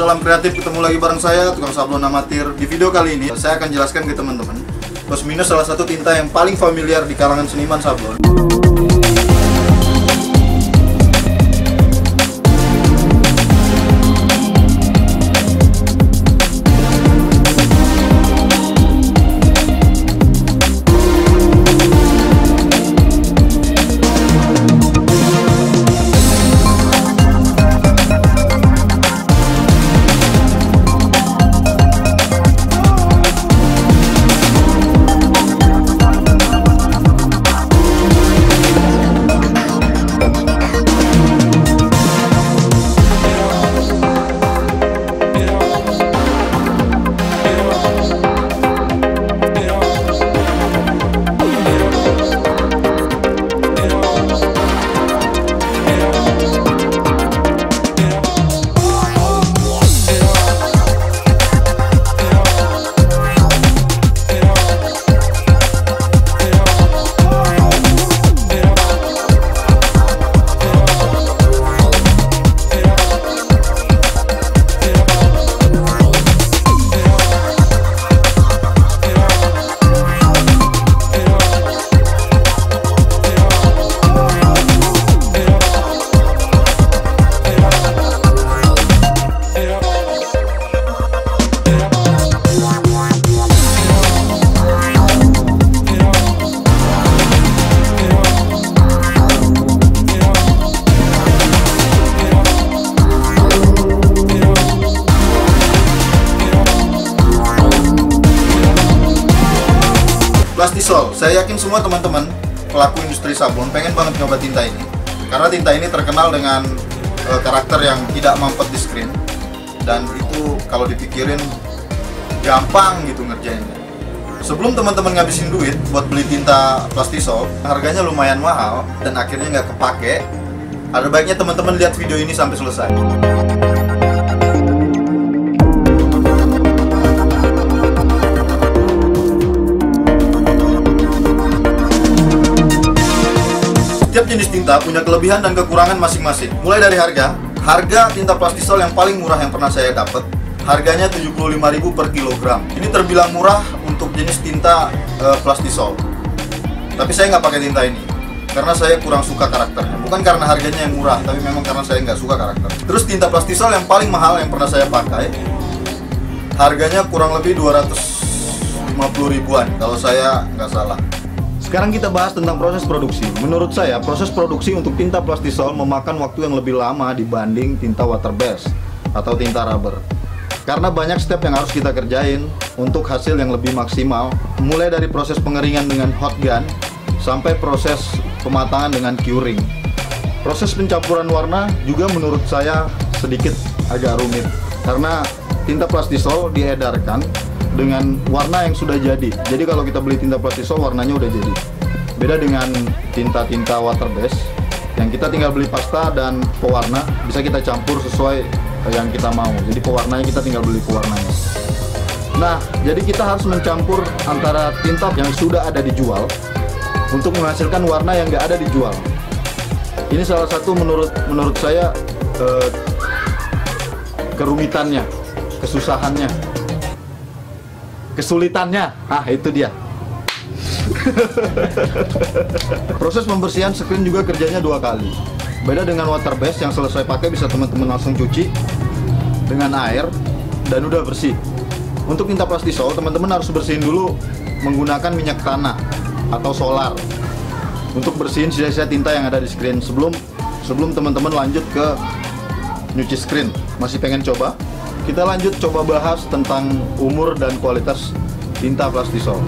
salam kreatif, ketemu lagi bareng saya, tukang sablon amatir. Di video kali ini, saya akan jelaskan ke teman-teman plus minus salah satu tinta yang paling familiar di kalangan seniman sablon. Plastisol, saya yakin semua teman-teman pelaku industri sablon pengen banget nyoba tinta ini, karena tinta ini terkenal dengan karakter yang tidak mampet di screen, dan itu kalau dipikirin gampang gitu ngerjainnya. Sebelum teman-teman ngabisin duit buat beli tinta Plastisol, harganya lumayan mahal dan akhirnya nggak kepake, ada baiknya teman-teman lihat video ini sampai selesai. Setiap jenis tinta punya kelebihan dan kekurangan masing-masing. Mulai dari harga tinta Plastisol yang paling murah yang pernah saya dapat, harganya 75.000 per kilogram. Ini terbilang murah untuk jenis tinta Plastisol. Tapi saya nggak pakai tinta ini, karena saya kurang suka karakternya. Bukan karena harganya yang murah, tapi memang karena saya nggak suka karakter. Terus tinta Plastisol yang paling mahal yang pernah saya pakai, harganya kurang lebih 250 ribuan, kalau saya nggak salah. Sekarang kita bahas tentang proses produksi. Menurut saya, proses produksi untuk tinta Plastisol memakan waktu yang lebih lama dibanding tinta water base atau tinta rubber. Karena banyak step yang harus kita kerjain untuk hasil yang lebih maksimal, mulai dari proses pengeringan dengan hot gun sampai proses pematangan dengan curing. Proses pencampuran warna juga menurut saya sedikit agak rumit, karena tinta Plastisol diedarkan dengan warna yang sudah jadi. Jadi kalau kita beli tinta Plastisol, warnanya udah jadi. Beda dengan tinta-tinta water base yang kita tinggal beli pasta dan pewarna, bisa kita campur sesuai yang kita mau. Jadi pewarnanya kita tinggal beli pewarnanya. Nah, jadi kita harus mencampur antara tinta yang sudah ada dijual untuk menghasilkan warna yang nggak ada dijual. Ini salah satu menurut saya kerumitannya, kesusahannya, kesulitannya. Itu dia. Proses pembersihan screen juga kerjanya 2 kali. Beda dengan water base yang selesai pakai bisa teman-teman langsung cuci dengan air dan udah bersih. Untuk tinta Plastisol, teman-teman harus bersihin dulu menggunakan minyak tanah atau solar untuk bersihin sisa-sisa tinta yang ada di screen sebelum teman-teman lanjut ke nyuci screen. Masih pengen coba? Kita lanjut coba bahas tentang umur dan kualitas tinta Plastisol.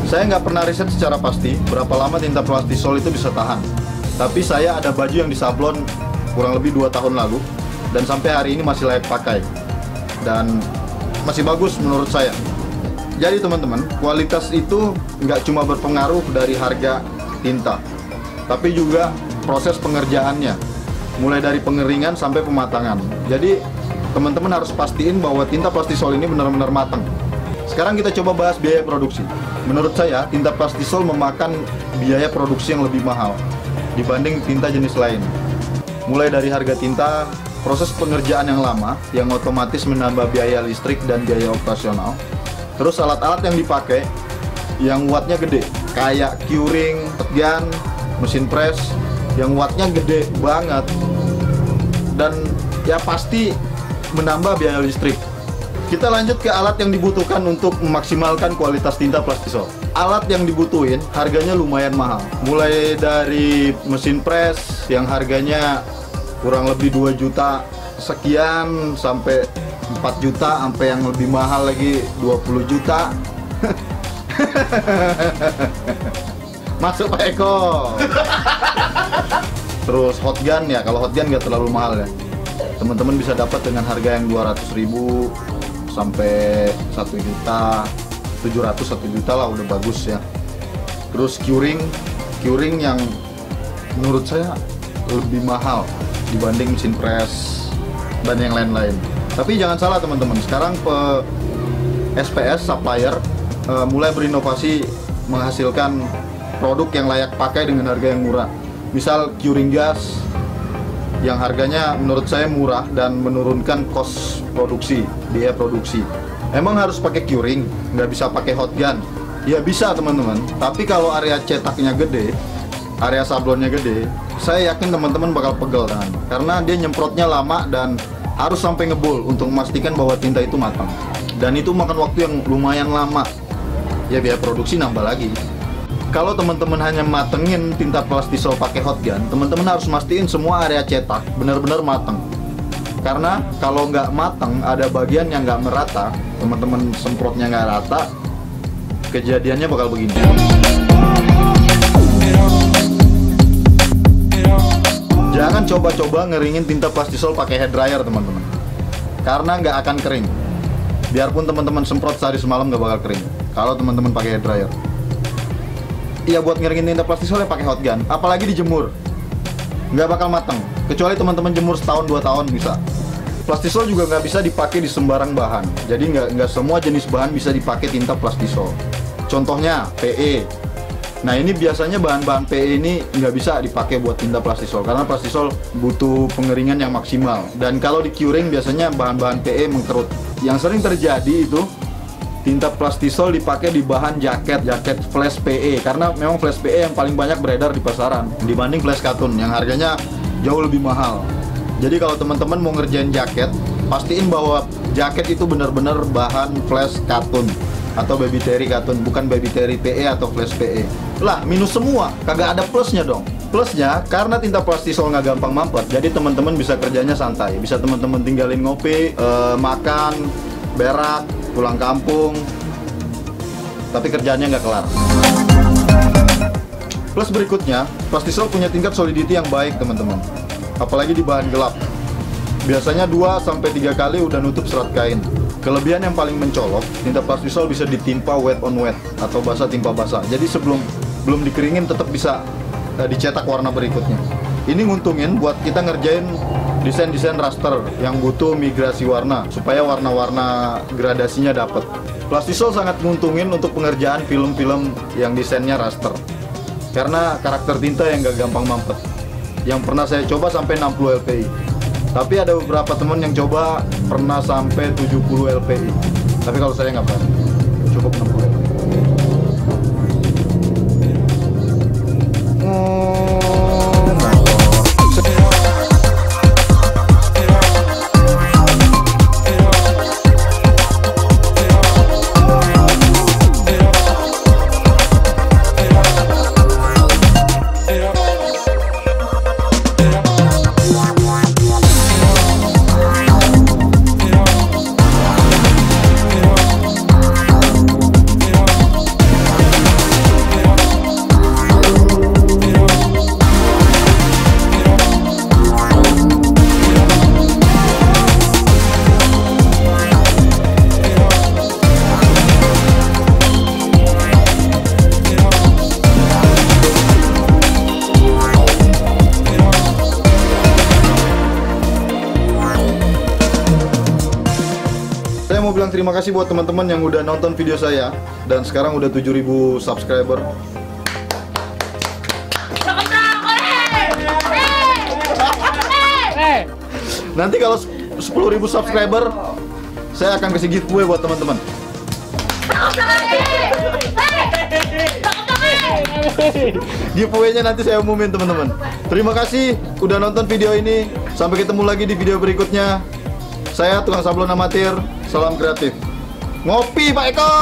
Saya nggak pernah riset secara pasti berapa lama tinta Plastisol itu bisa tahan. Tapi saya ada baju yang disablon kurang lebih 2 tahun lalu dan sampai hari ini masih layak pakai dan masih bagus menurut saya. Jadi teman-teman, kualitas itu nggak cuma berpengaruh dari harga tinta, tapi juga proses pengerjaannya, mulai dari pengeringan sampai pematangan. Jadi teman-teman harus pastiin bahwa tinta Plastisol ini benar-benar matang. Sekarang kita coba bahas biaya produksi. Menurut saya, tinta Plastisol memakan biaya produksi yang lebih mahal dibanding tinta jenis lain. Mulai dari harga tinta, proses pengerjaan yang lama yang otomatis menambah biaya listrik dan biaya operasional. Terus alat-alat yang dipakai yang wattnya gede, kayak curing, gun, mesin press yang wattnya gede banget, dan ya pasti menambah biaya listrik. Kita lanjut ke alat yang dibutuhkan untuk memaksimalkan kualitas tinta Plastisol. Alat yang dibutuhin harganya lumayan mahal. Mulai dari mesin press yang harganya kurang lebih 2 juta sekian sampai 4 juta, sampai yang lebih mahal lagi 20 juta. Masuk Pak Eko. Terus hot gun ya, kalau hot gun nggak terlalu mahal ya. Teman-teman bisa dapat dengan harga yang 200.000 sampai 1 juta, 700, 1 juta lah udah bagus ya. Terus curing yang menurut saya lebih mahal dibanding mesin press dan yang lain-lain. Tapi jangan salah teman-teman, sekarang SPS supplier mulai berinovasi menghasilkan produk yang layak pakai dengan harga yang murah. Misal curing gas yang harganya menurut saya murah dan menurunkan cost produksi, biaya produksi. Emang harus pakai curing, nggak bisa pakai hot gun? Ya bisa teman-teman, tapi kalau area cetaknya gede, area sablonnya gede, saya yakin teman-teman bakal pegel tangan, karena dia nyemprotnya lama dan harus sampai ngebul untuk memastikan bahwa tinta itu matang. Dan itu makan waktu yang lumayan lama, ya biaya produksi nambah lagi. Kalau teman-teman hanya matengin tinta Plastisol pakai hot gun, teman-teman harus mastiin semua area cetak benar-benar matang. Karena kalau nggak matang, ada bagian yang nggak merata, teman-teman semprotnya nggak rata, kejadiannya bakal begini. Jangan coba-coba ngeringin tinta Plastisol pakai hair dryer teman-teman, karena nggak akan kering. Biarpun teman-teman semprot sehari semalam nggak bakal kering kalau teman-teman pakai hair dryer. Iya, buat ngeringin tinta Plastisol ya pakai hot gun, apalagi dijemur, nggak bakal matang. Kecuali teman-teman jemur setahun 2 tahun bisa. Plastisol juga nggak bisa dipakai di sembarang bahan, jadi nggak semua jenis bahan bisa dipakai tinta Plastisol. Contohnya PE. Nah ini biasanya bahan-bahan PE ini nggak bisa dipakai buat tinta Plastisol karena Plastisol butuh pengeringan yang maksimal. Dan kalau di curing biasanya bahan-bahan PE mengkerut. Yang sering terjadi itu tinta Plastisol dipakai di bahan jaket flash PE, karena memang flash PE yang paling banyak beredar di pasaran dibanding flash katun yang harganya jauh lebih mahal. Jadi kalau teman-teman mau ngerjain jaket, pastiin bahwa jaket itu benar-benar bahan flash katun atau baby terry katun, bukan baby terry PE atau flash PE. Lah minus semua, kagak ada plusnya dong. Plusnya karena tinta Plastisol nggak gampang mampet, jadi teman-teman bisa kerjanya santai, bisa teman-teman tinggalin ngopi, makan, berak, pulang kampung, tapi kerjaannya nggak kelar. Plus berikutnya, Plastisol punya tingkat solidity yang baik teman-teman, apalagi di bahan gelap. Biasanya 2-3 kali udah nutup serat kain. Kelebihan yang paling mencolok, tinta Plastisol bisa ditimpa wet on wet atau basah timpa basah. Jadi belum dikeringin tetap bisa dicetak warna berikutnya. Ini nguntungin buat kita ngerjain desain-desain raster yang butuh migrasi warna supaya warna-warna gradasinya dapet. Plastisol sangat nguntungin untuk pengerjaan film-film yang desainnya raster karena karakter tinta yang gak gampang mampet. Yang pernah saya coba sampai 60 LPI, tapi ada beberapa teman yang coba pernah sampai 70 LPI, tapi kalau saya nggak berani, cukup 60 LPI. Saya mau bilang terima kasih buat teman-teman yang udah nonton video saya dan sekarang udah 7.000 subscriber. Nanti kalau 10.000 subscriber, saya akan kasih giveaway buat teman-teman. Giveaway-nya nanti saya umumin teman-teman. Terima kasih udah nonton video ini. Sampai ketemu lagi di video berikutnya. Saya tukang sablon amatir. Salam kreatif. Ngopi Pak Eko.